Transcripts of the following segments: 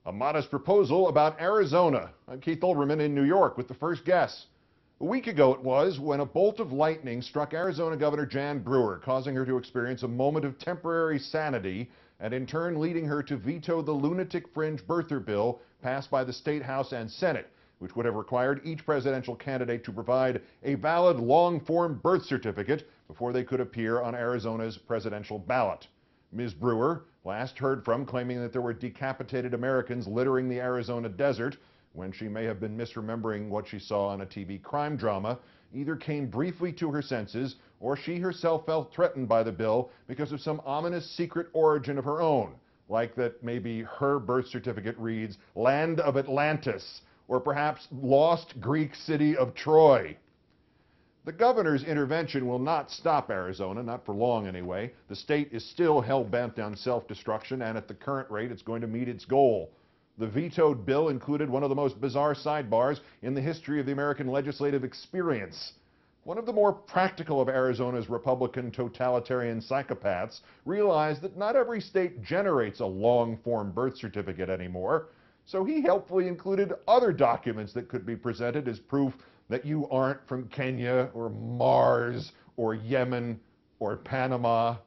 A modest proposal about Arizona. I'm Keith Olbermann in New York with the first guess. A week ago it was when a bolt of lightning struck Arizona Governor Jan Brewer, causing her to experience a moment of temporary sanity and in turn leading her to veto the lunatic fringe birther bill passed by the State House and Senate, which would have required each presidential candidate to provide a valid long-form birth certificate before they could appear on Arizona's presidential ballot. Ms. Brewer, last heard from claiming that there were decapitated Americans littering the Arizona desert, when she may have been misremembering what she saw on a TV crime drama, either came briefly to her senses or she herself felt threatened by the bill because of some ominous secret origin of her own, like that maybe her birth certificate reads Land of Atlantis, or perhaps Lost Greek City of Troy. The governor's intervention will not stop Arizona, not for long anyway. The state is still hell-bent on self-destruction, and at the current rate, it's going to meet its goal. The vetoed bill included one of the most bizarre sidebars in the history of the American legislative experience. One of the more practical of Arizona's Republican totalitarian psychopaths realized that not every state generates a long-form birth certificate anymore, so he helpfully included other documents that could be presented as proof that you aren't from Kenya or Mars or Yemen or Panama.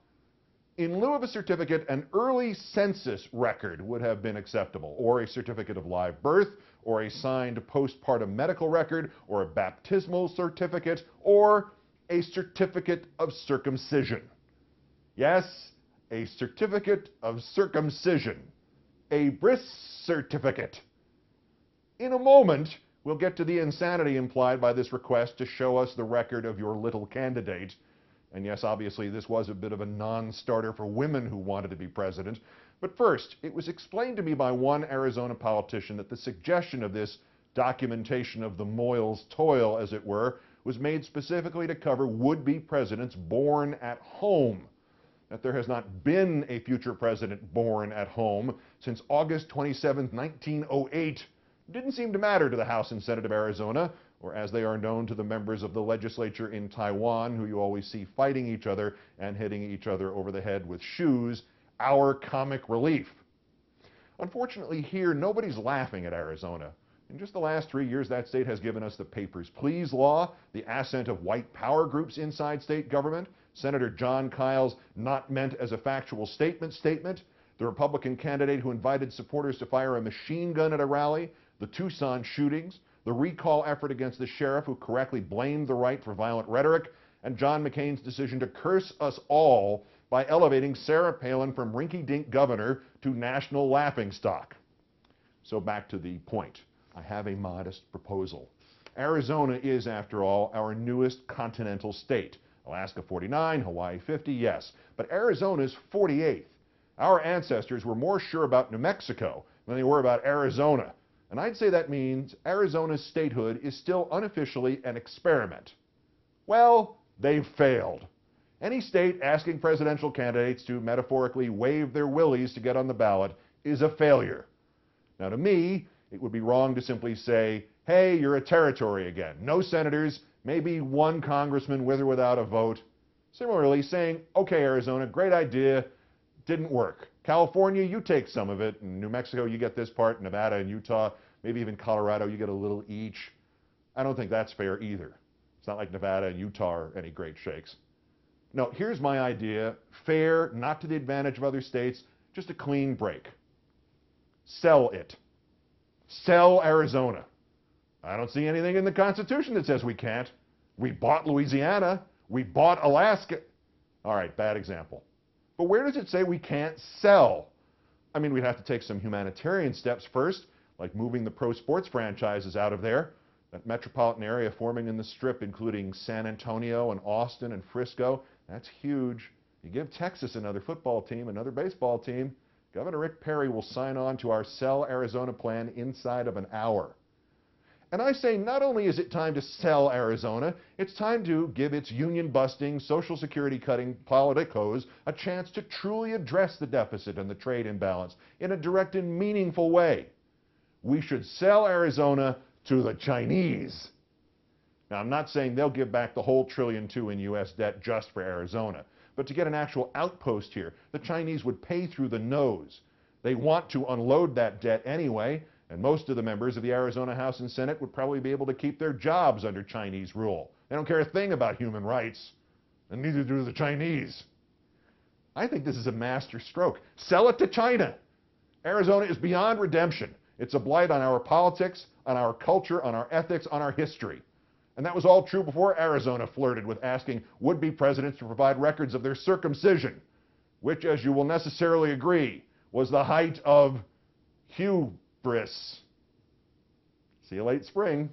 In lieu of a certificate, an early census record would have been acceptable, or a certificate of live birth, or a signed postpartum medical record, or a baptismal certificate, or a certificate of circumcision. Yes, a certificate of circumcision. A bris certificate. In a moment, we'll get to the insanity implied by this request to show us the record of your little candidate. And yes, obviously, this was a bit of a non-starter for women who wanted to be president. But first, it was explained to me by one Arizona politician that the suggestion of this documentation of the Moyle's toil, as it were, was made specifically to cover would-be presidents born at home. That there has not been a future president born at home since August 27, 1908. Didn't seem to matter to the House and Senate of Arizona, or as they are known to the members of the legislature in Taiwan, who you always see fighting each other and hitting each other over the head with shoes, our comic relief. Unfortunately here, nobody's laughing at Arizona. In just the last 3 years, that state has given us the Papers, Please law, the ascent of white power groups inside state government, Senator Jon Kyle's not meant as a factual statement, the Republican candidate who invited supporters to fire a machine gun at a rally, the Tucson shootings, the recall effort against the sheriff who correctly blamed the right for violent rhetoric, and John McCain's decision to curse us all by elevating Sarah Palin from rinky-dink governor to national laughingstock. So back to the point. I have a modest proposal. Arizona is, after all, our newest continental state. Alaska 49, Hawaii 50, yes. But Arizona's 48th. Our ancestors were more sure about New Mexico than they were about Arizona. And I'd say that means Arizona's statehood is still unofficially an experiment. Well, they've failed. Any state asking presidential candidates to metaphorically wave their willies to get on the ballot is a failure. Now, to me, it would be wrong to simply say, hey, you're a territory again. No senators, maybe one congressman with or without a vote. Similarly, saying, okay, Arizona, great idea, didn't work. California, you take some of it. In New Mexico, you get this part. Nevada and Utah, maybe even Colorado, you get a little each. I don't think that's fair either. It's not like Nevada and Utah are any great shakes. No, here's my idea. Fair, not to the advantage of other states, just a clean break. Sell it. Sell Arizona. I don't see anything in the Constitution that says we can't. We bought Louisiana. We bought Alaska. All right, bad example. But where does it say we can't sell? I mean, we'd have to take some humanitarian steps first, like moving the pro sports franchises out of there. That metropolitan area forming in the Strip, including San Antonio and Austin and Frisco, that's huge. You give Texas another football team, another baseball team, Governor Rick Perry will sign on to our Sell Arizona plan inside of an hour. And I say not only is it time to sell Arizona, it's time to give its union-busting, Social Security-cutting politicos a chance to truly address the deficit and the trade imbalance in a direct and meaningful way. We should sell Arizona to the Chinese. Now, I'm not saying they'll give back the whole $1.2 trillion in U.S. debt just for Arizona, but to get an actual outpost here, the Chinese would pay through the nose. They want to unload that debt anyway, and most of the members of the Arizona House and Senate would probably be able to keep their jobs under Chinese rule. They don't care a thing about human rights, and neither do the Chinese. I think this is a master stroke. Sell it to China. Arizona is beyond redemption. It's a blight on our politics, on our culture, on our ethics, on our history. And that was all true before Arizona flirted with asking would-be presidents to provide records of their circumcision, which, as you will necessarily agree, was the height of hubris. See you late spring.